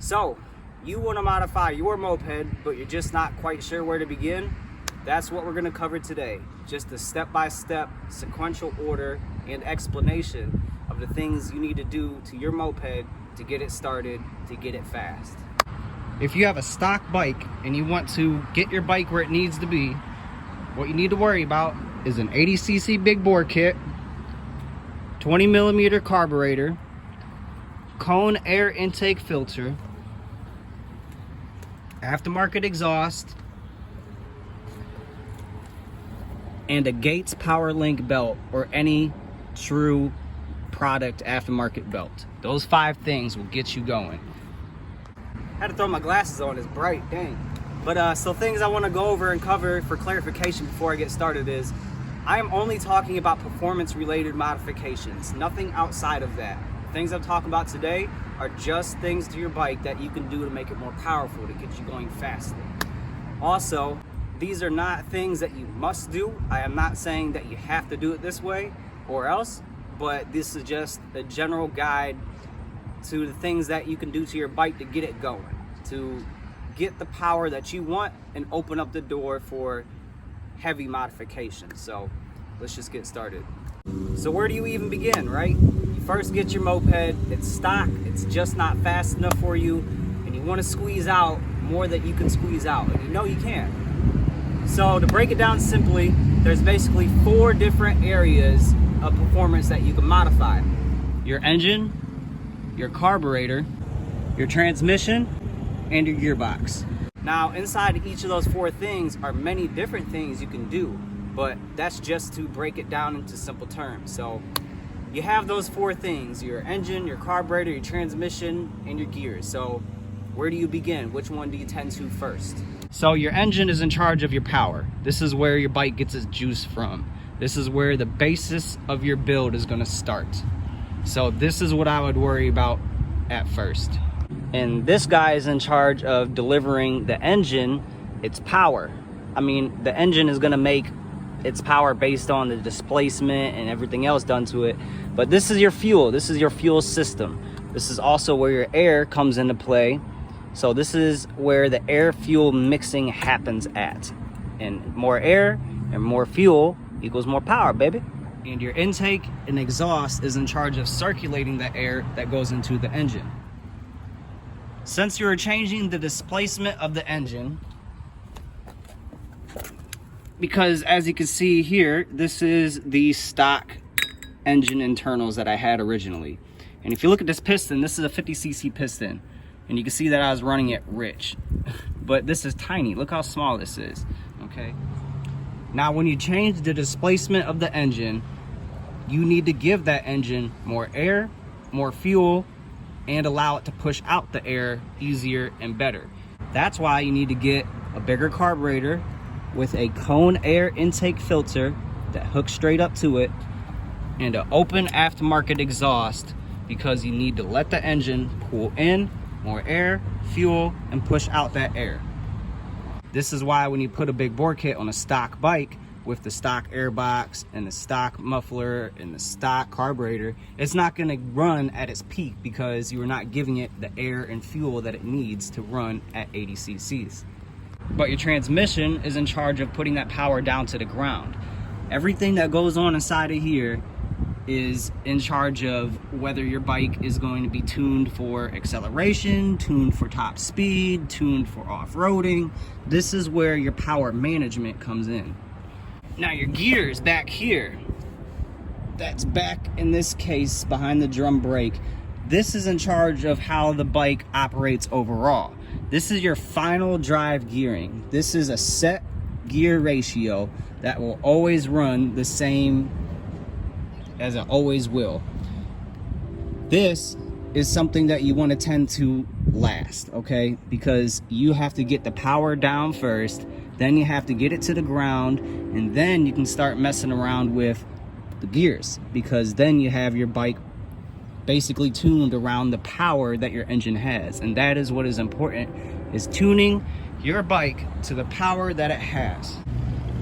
So, you want to modify your moped, but you're just not quite sure where to begin? That's what we're going to cover today. Just a step-by-step sequential order and explanation of the things you need to do to your moped to get it started, to get it fast. If you have a stock bike and you want to get your bike where it needs to be, what you need to worry about is an 80cc big bore kit, 20mm carburetor, cone air intake filter, aftermarket exhaust, and a Gates Power Link belt or any true product aftermarket belt. Those 5 things will get you going. I had to throw my glasses on, it's bright, dang. But so things I want to go over and cover for clarification before I get started is, I am only talking about performance related modifications, nothing outside of that. Things I'm talking about today are just things to your bike that you can do to make it more powerful, to get you going faster. Also, these are not things that you must do. I am not saying that you have to do it this way or else, but this is just a general guide to the things that you can do to your bike to get it going, to get the power that you want and open up the door for heavy modifications. So let's just get started. So where do you even begin, right? You first get your moped, it's stock, it's just not fast enough for you, and you want to squeeze out more that you can squeeze out, and you know you can. So to break it down simply, there's basically 4 different areas of performance that you can modify. Your engine, your carburetor, your transmission, and your gearbox. Now inside each of those 4 things are many different things you can do, but that's just to break it down into simple terms. So you have those 4 things: your engine, your carburetor, your transmission, and your gears. So where do you begin? Which one do you tend to first? So your engine is in charge of your power. This is where your bike gets its juice from. This is where the basis of your build is going to start. So this is what I would worry about at first. And this guy is in charge of delivering the engine its power. I mean, the engine is going to make its power based on the displacement and everything else done to it. But this is your fuel. This is your fuel system. This is also where your air comes into play. So this is where the air fuel mixing happens at. And more air and more fuel equals more power, baby. And your intake and exhaust is in charge of circulating the air that goes into the engine. Since you're changing the displacement of the engine, because as you can see here, this is the stock engine internals that I had originally. And if you look at this piston, this is a 50cc piston. And you can see that I was running it rich. But this is tiny. Look how small this is, okay? Now when you change the displacement of the engine, you need to give that engine more air, more fuel, and allow it to push out the air easier and better. That's why you need to get a bigger carburetor with a cone air intake filter that hooks straight up to it, and an open aftermarket exhaust, because you need to let the engine pull in more air, fuel, and push out that air. This is why when you put a big bore kit on a stock bike with the stock air box and the stock muffler and the stock carburetor, it's not going to run at its peak because you are not giving it the air and fuel that it needs to run at 80 cc's. But your transmission is in charge of putting that power down to the ground. Everything that goes on inside of here is in charge of whether your bike is going to be tuned for acceleration, tuned for top speed, tuned for off-roading. This is where your power management comes in. Now your gears back here, that's back in this case behind the drum brake. This is in charge of how the bike operates overall. This is your final drive gearing. This is a set gear ratio that will always run the same as it always will. This is something that you want to tend to last, okay? Because you have to get the power down first, then you have to get it to the ground, and then you can start messing around with the gears, because then you have your bike basically tuned around the power that your engine has. And that is what is important, is tuning your bike to the power that it has.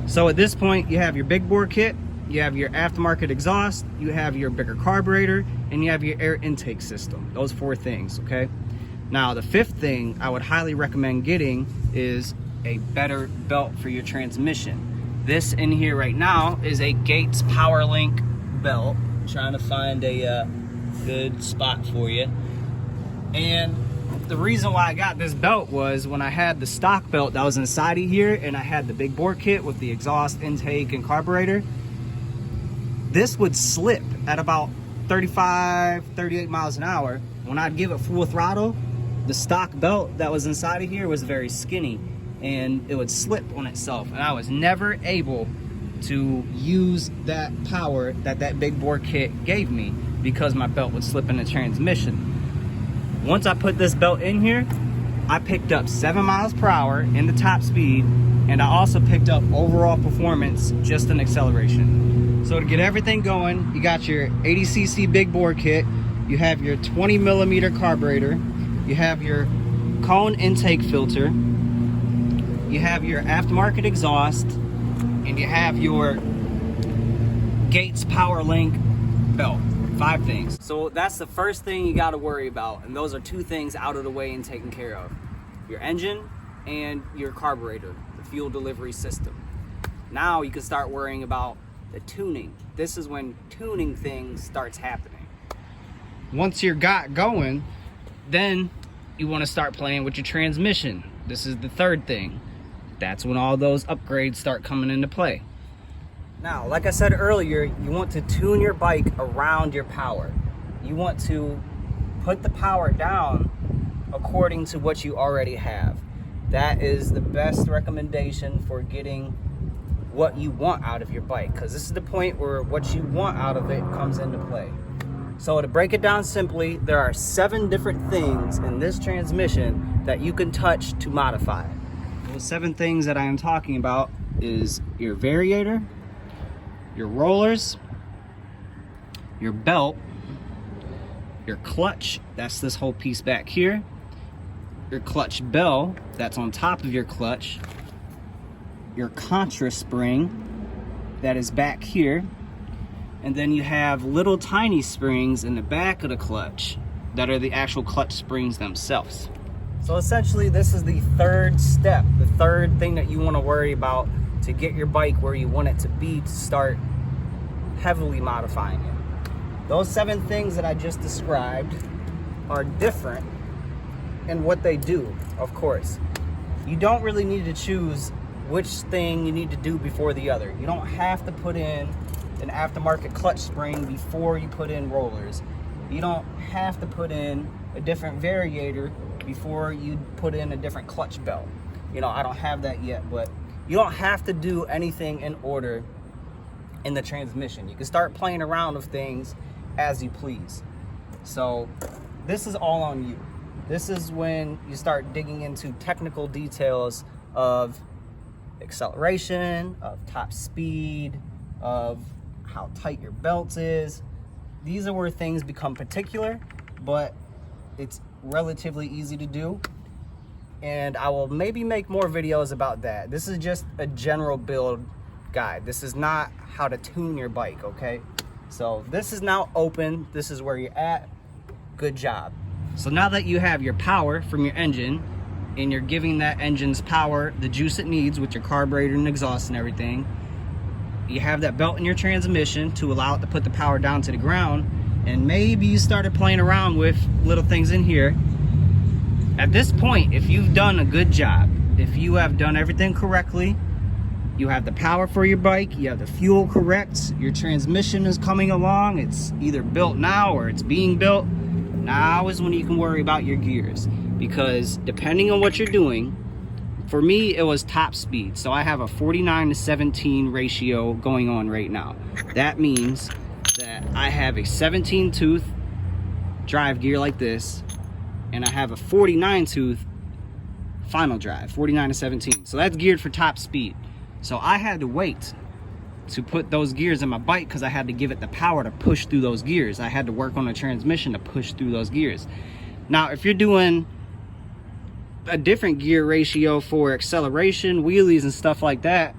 So at this point, you have your big bore kit, you have your aftermarket exhaust, you have your bigger carburetor, and you have your air intake system. Those 4 things, okay? Now, the fifth thing I would highly recommend getting is a better belt for your transmission. This in here right now is a Gates PowerLink belt. I'm trying to find a good spot for you. And the reason why I got this belt was when I had the stock belt that was inside of here and I had the big bore kit with the exhaust intake and carburetor, this would slip at about 35, 38 miles an hour. When I'd give it full throttle, the stock belt that was inside of here was very skinny and it would slip on itself. And I was never able to use that power that that big bore kit gave me because my belt would slip in the transmission. Once I put this belt in here, I picked up 7 miles per hour in the top speed, and I also picked up overall performance just in acceleration. So to get everything going, you got your 80cc big bore kit, you have your 20 millimeter carburetor, you have your cone intake filter, you have your aftermarket exhaust, and you have your Gates PowerLink belt. 5 things. So that's the first thing you got to worry about, and those are 2 things out of the way and taken care of: your engine and your carburetor, the fuel delivery system. Now you can start worrying about the tuning. This is when tuning things starts happening. Once you're got going, then you want to start playing with your transmission. This is the third thing. That's when all those upgrades start coming into play. Now, like I said earlier, you want to tune your bike around your power. You want to put the power down according to what you already have. That is the best recommendation for getting what you want out of your bike, because this is the point where what you want out of it comes into play. So to break it down simply, there are 7 different things in this transmission that you can touch to modify. Those 7 things that I am talking about is your variator, your rollers, your belt, your clutch, that's this whole piece back here, your clutch bell, that's on top of your clutch, your contra spring, that is back here, and then you have little tiny springs in the back of the clutch that are the actual clutch springs themselves. So essentially this is the third step, the third thing that you want to worry about to get your bike where you want it to be to start heavily modifying it. Those 7 things that I just described are different in what they do, of course. You don't really need to choose which thing you need to do before the other. You don't have to put in an aftermarket clutch spring before you put in rollers. You don't have to put in a different variator before you put in a different clutch belt. You know, I don't have that yet, but you don't have to do anything in order in the transmission. You can start playing around with things as you please. So this is all on you. This is when you start digging into technical details of acceleration, of top speed, of how tight your belt is. These are where things become particular, but it's relatively easy to do. And I will maybe make more videos about that. This is just a general build guide. This is not how to tune your bike, okay? So this is now open. This is where you're at. Good job. So now that you have your power from your engine and you're giving that engine's power the juice it needs with your carburetor and exhaust and everything, you have that belt in your transmission to allow it to put the power down to the ground, and maybe you started playing around with little things in here. At this point, if you've done a good job, if you have done everything correctly, you have the power for your bike, you have the fuel correct, your transmission is coming along, it's either built now or it's being built, now is when you can worry about your gears. Because depending on what you're doing, for me it was top speed, so I have a 49:17 ratio going on right now. That means that I have a 17 tooth drive gear like this, and I have a 49 tooth final drive, 49:17. So that's geared for top speed. So I had to wait to put those gears in my bike because I had to give it the power to push through those gears. I had to work on the transmission to push through those gears. Now, if you're doing a different gear ratio for acceleration, wheelies, and stuff like that,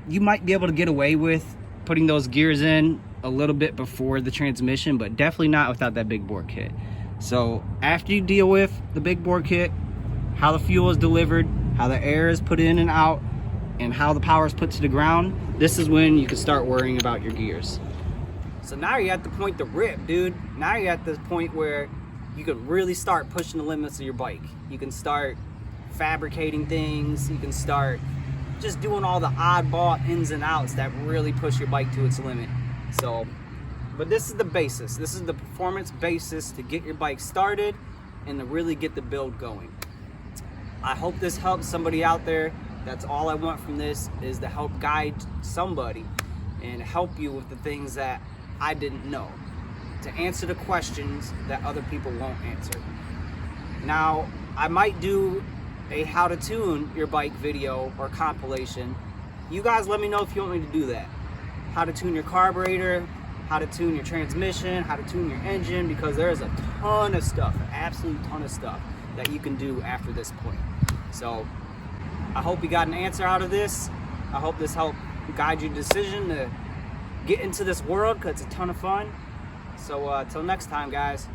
you might be able to get away with putting those gears in a little bit before the transmission, but definitely not without that big bore kit. So after you deal with the big bore kit, how the fuel is delivered, how the air is put in and out, and how the power is put to the ground, this is when you can start worrying about your gears. So now you're at the point to rip, dude. Now you're at the point where you can really start pushing the limits of your bike. You can start fabricating things. You can start just doing all the oddball ins and outs that really push your bike to its limit. So, but this is the basis. This is the performance basis to get your bike started and to really get the build going. I hope this helps somebody out there. That's all I want from this, is to help guide somebody and help you with the things that I didn't know, to answer the questions that other people won't answer. Now, I might do a how to tune your bike video or compilation. You guys let me know if you want me to do that. How to tune your carburetor, how to tune your transmission, how to tune your engine, because there's a ton of stuff, an absolute ton of stuff that you can do after this point. So I hope you got an answer out of this. I hope this helped guide your decision to get into this world, because it's a ton of fun. So till next time, guys.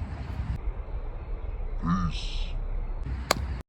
Peace.